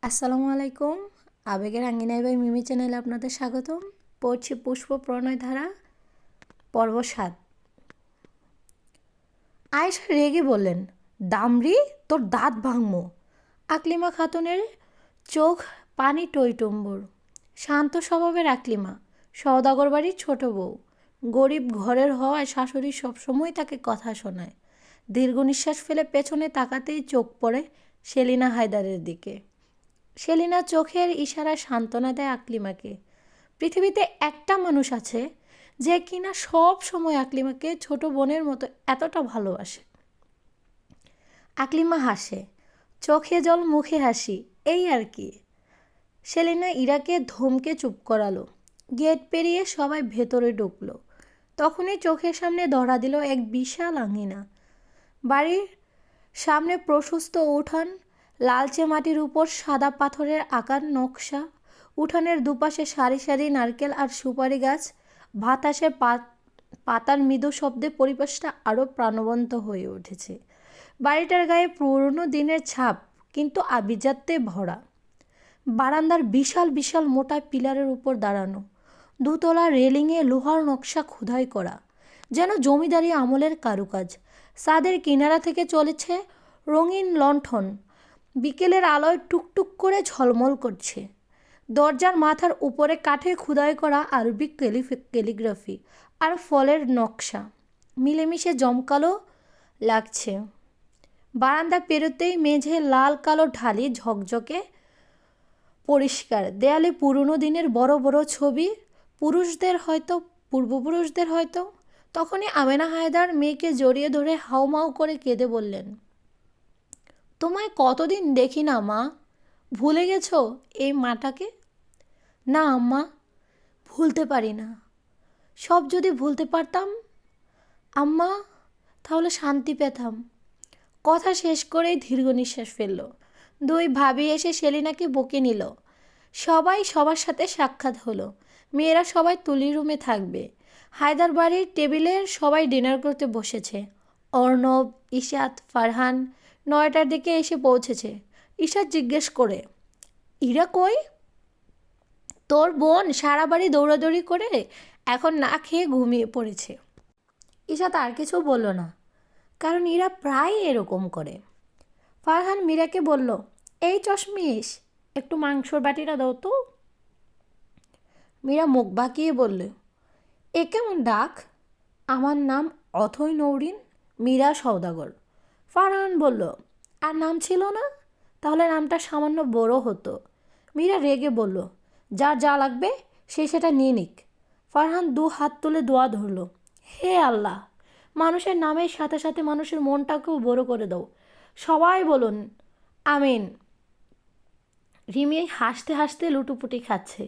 আসসালামু আলাইকুম। আবেগের আঙ্গিনায় বাই মিমি চ্যানেলে আপনাদের স্বাগতম। পড়ছি পুষ্প প্রণয় ধারা পর্ব 7। আয়েশা রেগে বললেন, দামরি, তোর দাঁত ভাঙমো। আকলিমা খাতুনের চোখ পানি টইটুম্বুর। শান্ত স্বভাবের আকলিমা, সওদাগর বাড়ির ছোট বউ, গরিব ঘরের হওয়ায় শাশুড়ি সবসময় তাকে কথা শোনায়। দীর্ঘ নিঃশ্বাস ফেলে পেছনে তাকাতেই চোখ পড়ে সেলিনা হায়দারের দিকে। সেলিনা চোখের ইশারায় সান্ত্বনা দেয় আকলিমাকে। পৃথিবীতে একটা মানুষ আছে যে কিনা সব সময় আকলিমাকে ছোট বোনের মতো এতটা ভালোবাসে। আকলিমা হাসে, চোখে জল মুখে হাসি, এই আর কি। সেলিনা ইরাকে ধমকে চুপ করালো। গেট পেরিয়ে সবাই ভেতরে ঢুকলো। তখনই চোখের সামনে ধরা দিল এক বিশাল আঙিনা। বাড়ির সামনে প্রশস্ত উঠান, লালচে মাটির উপর সাদা পাথরের আঁকার নকশা। উঠানের দুপাশে সারি সারি নারকেল আর সুপারি গাছ। বাতাসে পাতার মৃদু শব্দে পরিবেশটা আরও প্রাণবন্ত হয়ে উঠেছে। বাড়িটার গায়ে পুরনো দিনের ছাপ, কিন্তু আভিজাত্যে ভরা। বারান্দার বিশাল বিশাল মোটা পিলারের উপর দাঁড়ানো, দুতলা রেলিংয়ে লোহার নকশা খোদাই করা, যেন জমিদারি আমলের কারুকাজ। ছাদের কিনারা থেকে চলেছে রঙিন লণ্ঠন, বিকেলের আলোয় টুকটুক করে ঝলমল করছে। দরজার মাথার উপরে কাঠে খোদাই করা আরবিক ক্যালিগ্রাফি আর ফলের নকশা মিলেমিশে জমকালো লাগছে। বারান্দা পেরোতেই মেঝে লাল কালো ঢালি ঝকঝকে পরিষ্কার। দেয়ালে পুরনো দিনের বড় বড় ছবি, পূর্বপুরুষদের হয়তো। তখনই আমেনা হায়দার মেয়েকে জড়িয়ে ধরে হাউমাউ করে কেঁদে বললেন, তোমায় কতদিন দেখি না মা, ভুলে গেছো এই মাটাকে? না আম্মা, ভুলতে পারি না। সব যদি ভুলতে পারতাম আম্মা, তাহলে শান্তি পেতাম। কথা শেষ করেই দীর্ঘ নিঃশ্বাস ফেলল। দুই ভাবি এসে সেলিনাকে বকে নিল। সবাই সবার সাথে সাক্ষাৎ হলো। মেয়েরা সবাই তুলির রুমে থাকবে। হায়দার বাড়ির টেবিলে সবাই ডিনার করতে বসেছে। অর্ণব, ইশাত, ফারহান 9টার দিকে এসে পৌঁছেছে। ইশাত জিজ্ঞেস করে, ইরা কই? তোর বোন সারা বাড়ি দৌড়াদৌড়ি করে এখন না খেয়ে ঘুমিয়ে পড়েছে। ইশাত আর কিছু বলল না, কারণ ইরা প্রায় এরকম করে। ফারহান মীরাকে বলল, এই চশমিশ, একটু মাংসর বাটিটা দাও তো। মীরা মুখ বাঁকিয়ে বলল, এ কেমন ডাক? আমার নাম অথৈ নৌরিন, মীরা সওদাগর। ফারহান বলল, আর নাম ছিল না? তাহলে নামটা সামান্য বড় হতো। মীরা রেগে বলল, যার যা লাগবে সে সেটা নিয়ে নিক। ফারহান 2 হাত তুলে দোয়া ধরল, হে আল্লাহ, মানুষের নামের সাথে সাথে মানুষের মনটাকেও বড় করে দাও। সবাই বলুন আমিন। রিমি হাসতে হাসতে লুটোপুটি খাচ্ছে।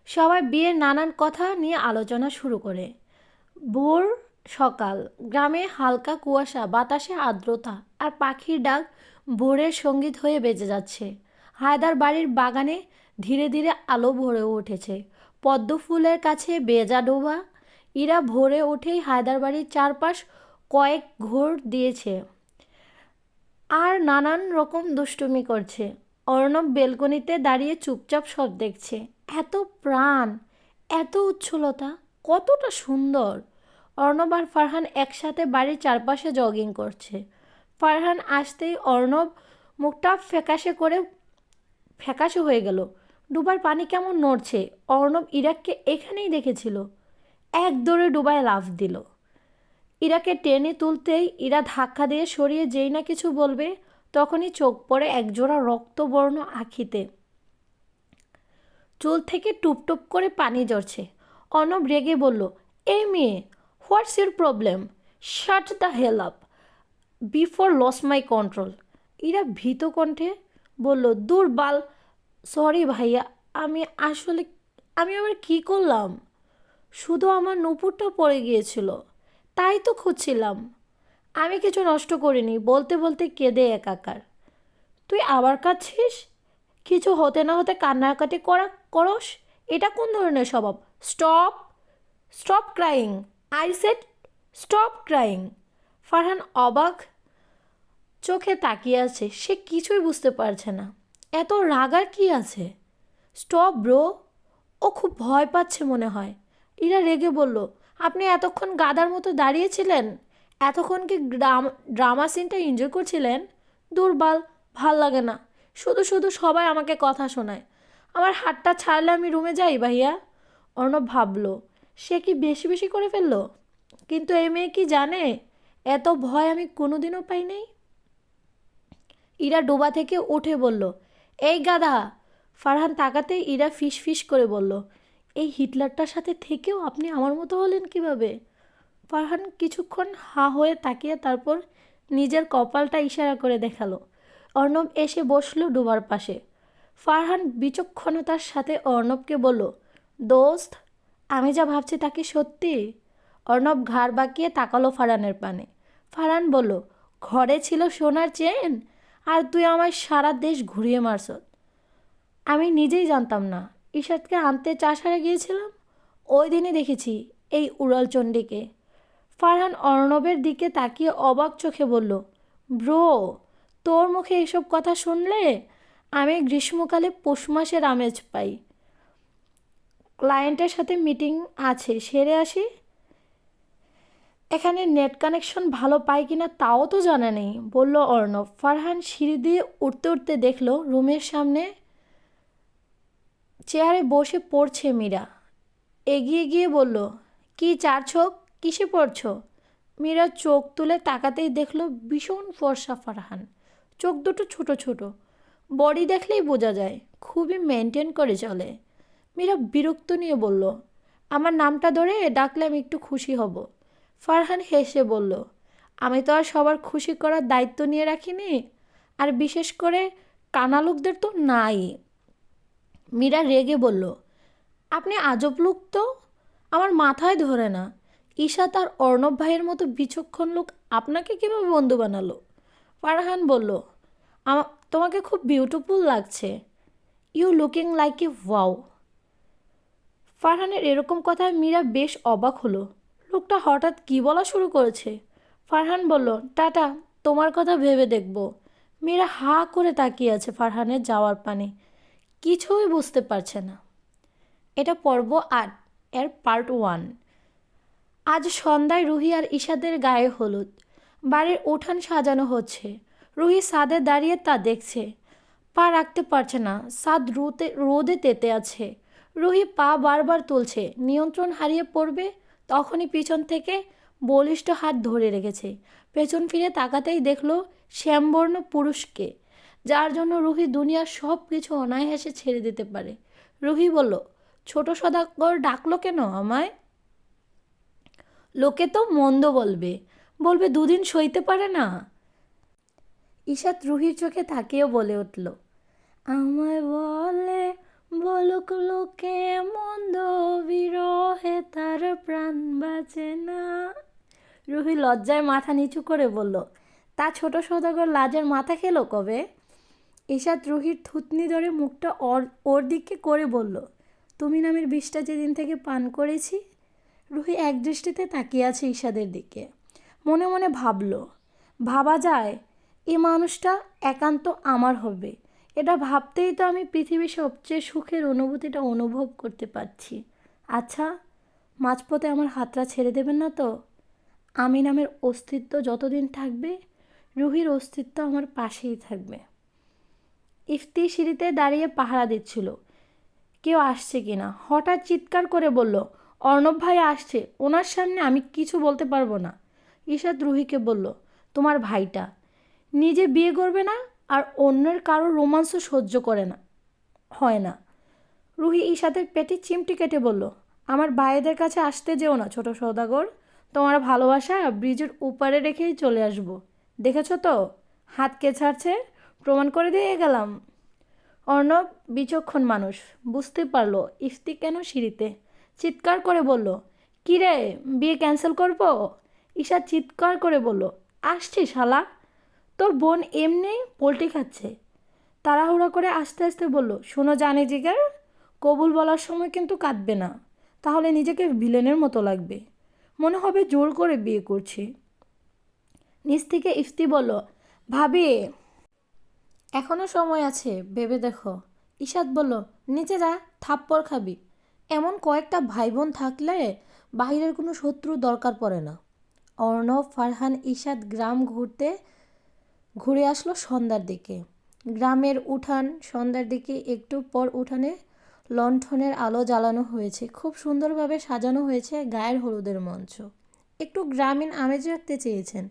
সবাই বিয়ের নানান কথা নিয়ে আলোচনা শুরু করে। ভোর সকাল, গ্রামে হালকা কুয়াশা, বাতাসে আর্দ্রতা আর পাখির ডাক ভোরের সঙ্গীত হয়ে বেজে যাচ্ছে। হায়দার বাড়ির বাগানে ধীরে ধীরে আলো ভরে উঠেছে। পদ্ম ফুলের কাছে বেজা ডোবা। ইরা ভোরে উঠেই হায়দার বাড়ির চারপাশ কয়েক ঘোর দিয়েছে আর নানান রকম দুষ্টুমি করছে। অর্ণব বেলকনিতে দাঁড়িয়ে চুপচাপ সব দেখছে। এত প্রাণ, এত উচ্ছলতা, কতটা সুন্দর। অর্ণব আর ফারহান একসাথে বাড়ির চারপাশে জগিং করছে। ফারহান আসতেই অর্ণব মুখটা ফ্যাকাশে হয়ে গেল। ডুবার পানি কেমন নড়ছে। অর্ণব ইরাককে এখানেই দেখেছিল। এক দৌড়ে ডুবায় লাফ দিল। ইরাকে টেনে তুলতেই ইরা ধাক্কা দিয়ে সরিয়ে যেই না কিছু বলবে, তখনই চোখ পড়ে একজোড়া রক্তবর্ণ আখিতে। চুল থেকে টুপটুপ করে পানি ঝরছে। অর্ণব রেগে বলল, এই মেয়ে, what's your problem? Shut the hell up before lose my control. Ira ভীত কণ্ঠে বলল, দূর বাল, সরি ভাইয়া, আমি আবার কী করলাম? শুধু আমার নুপুরটা পড়ে গিয়েছিল, তাই তো খুঁজছিলাম। আমি কিছু নষ্ট করিনি। বলতে বলতে কেঁদে একাকার। তুই আবার কাঁদছিস? কিছু হতে না হতে কান্নাকাটি করস? এটা কোন ধরনের স্বভাব? Stop, stop crying, I said stop crying. Farhan অবাক চোখে তাকিয়ে আছে। সে কিছুই বুঝতে পারছে না। এত রাগার কি আছে? Stop bro. ও খুব ভয় পাচ্ছে মনে হয়। ইরা রেগে বলল, আপনি এতক্ষণ গাদার মতো দাঁড়িয়েছিলেন? এতক্ষণ কি ড্রামা সিনটা এনজয় করছিলেন? দুর্বল, ভাল লাগে না। শুধু শুধু সবাই আমাকে কথা শোনায়। আমার হাতটা ছাড়লে আমি রুমে যাই ভাইয়া। অর্ণব ভাবল, সে কি বেশি বেশি করে ফেললো? কিন্তু এই মেয়ে কি জানে এত ভয় আমি কোনোদিনও পাই নাই? ইরা ডোবা থেকে উঠে বলল, এই গাধা! ফারহান তাকাতেই ইরা ফিস ফিস করে বলল, এই হিটলারটার সাথে থেকেও আপনি আমার মতো হলেন কিভাবে? ফারহান কিছুক্ষণ হা হয়ে তাকিয়ে তারপর নিজের কপালটা ইশারা করে দেখালো। অর্ণব এসে বসল ডোবার পাশে। ফারহান বিচক্ষণতার সাথে অর্ণবকে বলল, দোস্ত, আমি যা ভাবছি তা কি সত্যি? অর্ণব ঘাড় বাঁকিয়ে তাকালো ফারহানের পানে। ফারহান বলল, ঘরে ছিল সোনার চেন, আর তুই আমায় সারা দেশ ঘুরিয়ে মারছ। আমি নিজেই জানতাম না। ঈশাদকে আনতে চাষারে গিয়েছিলাম, ওই দিনই দেখেছি এই উড়ালচণ্ডীকে। ফারহান অর্ণবের দিকে তাকিয়ে অবাক চোখে বলল, ব্রো, তোর মুখে এসব কথা শুনলে আমি গ্রীষ্মকালে পৌষ মাসের আমেজ পাই। ক্লায়েন্টের সাথে মিটিং আছে, সেরে আসি। এখানে নেট কানেকশন ভালো পাই কিনা তাও তো জানা নেই, বলল অর্ণব। ফারহান সিঁড়ি দিয়ে উঠতে উঠতে দেখল রুমের সামনে চেয়ারে বসে পড়ছে মীরা। এগিয়ে গিয়ে বলল, কি চাচ্ছ? কিসে পড়ছ? মীরা চোখ তুলে তাকাতেই দেখল ভীষণ ফর্সা ফারহান। চোখ দুটো ছোট ছোট, বডি দেখলেই বোঝা যায় খুবই মেনটেন করে চলে। মীরা বিরক্ত নিয়ে বলল, আমার নামটা ধরে ডাকলে আমি একটু খুশি হব। ফারহান হেসে বলল, আমি তো আর সবার খুশি করার দায়িত্ব নিয়ে রাখিনি, আর বিশেষ করে কানা লোকদের তো নাই। মীরা রেগে বলল, আপনি আজব লোক তো, আমার মাথায় ধরে না। ঈশা তার অর্ণব ভাইয়ের মতো বিচক্ষণ লোক আপনাকে কীভাবে বন্ধু বানালো? ফারহান বলল, তোমাকে খুব বিউটিফুল লাগছে। You looking like a wow. ফারহানের এরকম কথায় মীরা বেশ অবাক হলো। লোকটা হঠাৎ কী বলা শুরু করেছে? ফারহান বলল, টাটা, তোমার কথা ভেবে দেখব। মীরা হা করে তাকিয়ে আছে ফারহানের যাওয়ার পানে, কিছুই বুঝতে পারছে না। এটা পর্ব ৮ এর পার্ট 1। আজ সন্ধ্যায় রুহি আর ঈশাদের গায়ে হলুদ। বাড়ির উঠান সাজানো হচ্ছে। রুহি ছাদে দাঁড়িয়ে তা দেখছে। পা রাখতে পারছে না, ছাদ রোদে তেতে আছে। রুহি পা বারবার তুলছে, নিয়ন্ত্রণ হারিয়ে পড়বে, তখনই পিছন থেকে বলিষ্ঠ হাত ধরে রেখেছে। পেছন ফিরে তাকাতেই দেখল শ্যামবর্ণ পুরুষকে, যার জন্য রুহি দুনিয়ার সব কিছু অনায়াসে ছেড়ে দিতে পারে। রুহি বলল, ছোট সদাগর ডাকলো কেন আমায়? লোকে তো মন্দ বলবে, বলবে দুদিন সইতে পারে না। ঈশাদ রুহির চোখে তাকিয়েও বলে উঠল, আমায় বলে বলুক লোকে মন্দ, বিরহে তার প্রাণ বাঁচে না। রুহি লজ্জায় মাথা নিচু করে বলল, তা ছোট সদাগর লাজের মাথা খেলো কবে? ঈশাদ রুহির থুতনি ধরে মুখটা ওর দিকে করে বলল, তুমি নামের বিষটা যেদিন থেকে পান করেছি। রুহি একদৃষ্টিতে তাকিয়ে আছে ঈশাদের দিকে। মনে মনে ভাবা যায় এই মানুষটা একান্ত আমার হবে। এটা ভাবতেই তো আমি পৃথিবীর সবচেয়ে সুখের অনুভূতিটা অনুভব করতে পারছি। আচ্ছা, মাঝপথে আমার হাতটা ছেড়ে দেবেন না তো? আমি নামের অস্তিত্ব যতদিন থাকবে, রুহির অস্তিত্ব আমার পাশেই থাকবে। ইফতি সিঁড়িতে দাঁড়িয়ে পাহারা দিচ্ছিল কেউ আসছে কিনা। হঠাৎ চিৎকার করে বলল, অর্ণব ভাই আসছে, ওনার সামনে আমি কিছু বলতে পারবো না। ঈশাদ রুহিকে বলল, তোমার ভাইটা নিজে বিয়ে করবে না আর অন্যের কারো রোমান্স সহ্য হয় না। রুহি ঈশাদের পেটে চিমটি কেটে বলল, আমার ভাইদের কাছে আসতে যেও না ছোট সওদাগর। তোমার ভালোবাসা ব্রিজের উপারে রেখেই চলে আসব। দেখেছ তো হাত কে ছাড়ছে, প্রমাণ করে দিয়ে গেলাম। অর্ণব বিচক্ষণ মানুষ, বুঝতে পারলো ইফতি কেন সিঁড়িতে। চিৎকার করে বলল, কী রে, বিয়ে ক্যান্সেল করবো? ঈশা চিৎকার করে বলল, আসছি শালা, তোর বোন এমনি পোল্টি খাচ্ছে। তাড়াহুড়া করে আস্তে আস্তে বলল, শোনো জানে জিগার, কবুল বলার সময় কিন্তু কাঁদবে না, তাহলে নিজেকে ভিলেনের মতো লাগবে, মনে হবে জোর করে বিয়ে করছি। নিচ থেকে ইফতি বলল, ভাবি এখনো সময় আছে, ভেবে দেখো। ঈশাদ বলল, নিচে যা, থাপ্পড় খাবি। এমন কয়েকটা ভাই বোন থাকলে বাহিরের কোনো শত্রু দরকার পড়ে না। অর্ণব, ফারহান, ঈশাদ গ্রাম ঘুরে আসলো সন্ধ্যার দিকে। গ্রামের উঠান সন্ধ্যার দিকে একটু পর উঠানে লণ্ঠনের আলো জ্বালানো হয়েছে, খুব সুন্দরভাবে সাজানো হয়েছে গায়ের হলুদের মঞ্চ। একটু গ্রামীণ আমেজ রাখতে চেয়েছেন।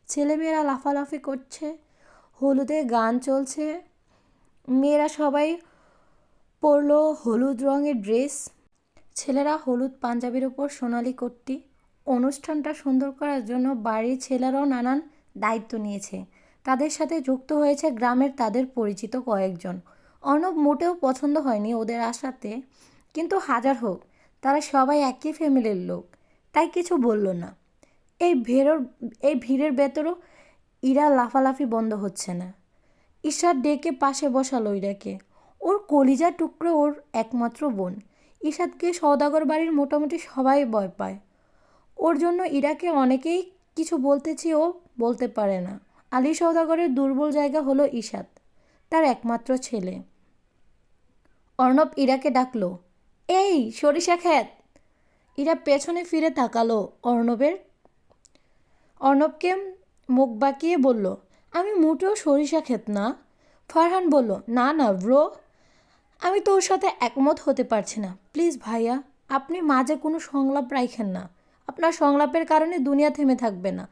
ছেলেমেয়েরা লাফালাফি করছে, হলুদে গান চলছে, মেয়েরা সবাই পরলো হলুদ রঙের ড্রেস, ছেলেরা হলুদ পাঞ্জাবির ওপর সোনালি কোটটি। অনুষ্ঠানটা সুন্দর করার জন্য বাড়ির ছেলেরাও নানান দায়িত্ব নিয়েছে। তাদের সাথে যুক্ত হয়েছে গ্রামের তাদের পরিচিত কয়েকজন। অর্ণব মোটেও পছন্দ হয়নি ওদের আসাতে, কিন্তু হাজার হোক, তারা সবাই একই ফ্যামিলির লোক, তাই কিছু বলল না। এই ভিড়ের ভেতরও ইরা লাফালাফি বন্ধ হচ্ছে না। ঈশার ডেকে পাশে বসালো ইরাকে। ওর কলিজা টুকরো, ওর একমাত্র বোন। ঈশাদকে সওদাগর বাড়ির মোটামুটি সবাই ভয় পায়। ওর জন্য ইরাকে অনেকেই কিছু বলতে চেয়েও বলতে পারে না। আলী সওদাগরের দুর্বল জায়গা হলো ঈশাদ, তার একমাত্র ছেলে। অর্ণব ইরাকে ডাকলো, এই সরিষা ক্ষেত। ইরা পেছনে ফিরে তাকালো অর্ণবকে মুখ বাঁকিয়ে বলল, আমি মোটেও সরিষা ক্ষেত না। ফারহান বলল, না না ব্রো, আমি তোর সাথে একমত হতে পারছি না। প্লিজ ভাইয়া, আপনি মাঝে কোনো সংলাপ রাখেন না। আপনার সংলাপের কারণে দুনিয়া থেমে থাকবে না।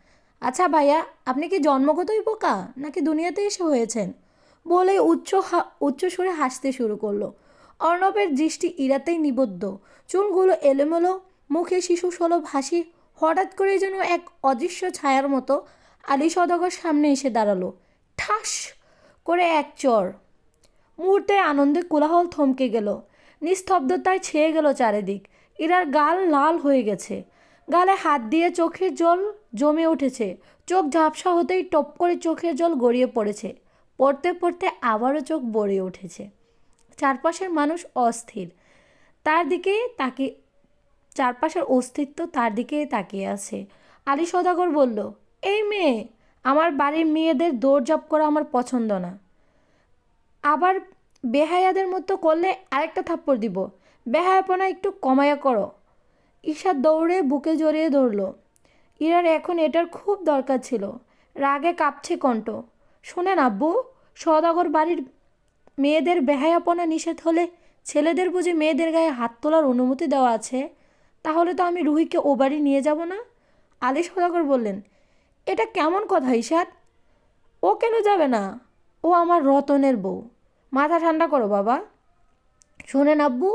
আচ্ছা ভাইয়া, আপনি কি জন্মগতই বোকা নাকি দুনিয়াতে এসে হয়েছেন? বলেই উচ্চ সুরে হাসতে শুরু করলো। অর্ণবের দৃষ্টি ইরাতেই নিবদ্ধ। চুলগুলো এলোমেলো, মুখে শিশু সুলভ হাসি। হঠাৎ করে যেন এক অদৃশ্য ছায়ার মতো আলী সওদাগর সামনে এসে দাঁড়ালো। ঠাস করে এক চড়। মুহূর্তে আনন্দে কোলাহল থমকে গেল, নিস্তব্ধতায় ছেয়ে গেল চারিদিক। ইরার গাল লাল হয়ে গেছে, গালে হাত দিয়ে চোখের জল জমে উঠেছে। চোখ ঝাপসা হতেই টপ করে চোখের জল গড়িয়ে পড়েছে। পড়তে পড়তে আবারও চোখ ভরে উঠেছে। চারপাশের মানুষ অস্থির, তার দিকে তাকিয়ে চারপাশের অস্তিত্ব তার দিকেই তাকিয়ে আছে। আলী সওদাগর বলল, এই মেয়ে, আমার বাড়ির মেয়েদের দৌড়ঝাঁপ করা আমার পছন্দ না। আবার বেহায়াদের মতো করলে আরেকটা থাপ্পড় দিব। বেহায়াপনা একটু কমায়া করো। ঈশা দৌড়ে বুকে জড়িয়ে ধরল। ইরার এখন এটার খুব দরকার ছিল। রাগে কাঁপছে কণ্ঠ। শোনেন আব্বু, সওদাগর বাড়ির মেয়েদের বেহায়াপনা নিষেধ হলে ছেলেদের বুঝি মেয়েদের গায়ে হাত তোলার অনুমতি দেওয়া আছে? তাহলে তো আমি রুহিকে ও বাড়ি নিয়ে যাব না। আলী সওদাগর বললেন, এটা কেমন কথা ঈশাদ? ও কেন যাবে না? ও আমার রতনের বউ। মাথা ঠান্ডা করো বাবা। শোনেন আব্বু,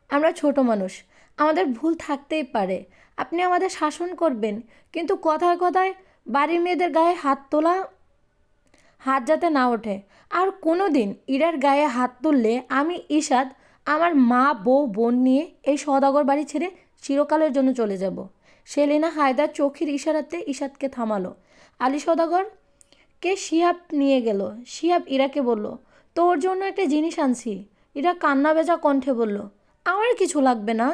আমরা ছোট মানুষ, আমাদের ভুল থাকতেই পারে। আপনি আমাদের শাসন করবেন, কিন্তু কথায় কথায় বাড়ির মেয়েদের গায়ে হাত যাতে না ওঠে। আর কোনো দিন ইরার গায়ে হাত তুললে আমি ঈশাদ আমার মা, বউ, বোন নিয়ে এই সওদাগর বাড়ি ছেড়ে চিরকালের জন্য চলে যাব। সেলিনা হায়দার চোখের ইশারাতে ঈশাদকে থামালো। আলী সওদাগরকে শিহাব নিয়ে গেল। শিহাব ইরাকে বলল, তোর জন্য একটা জিনিস আনছি। ইরা কান্না ভেজা কণ্ঠে বলল, আমার কিছু লাগবে না।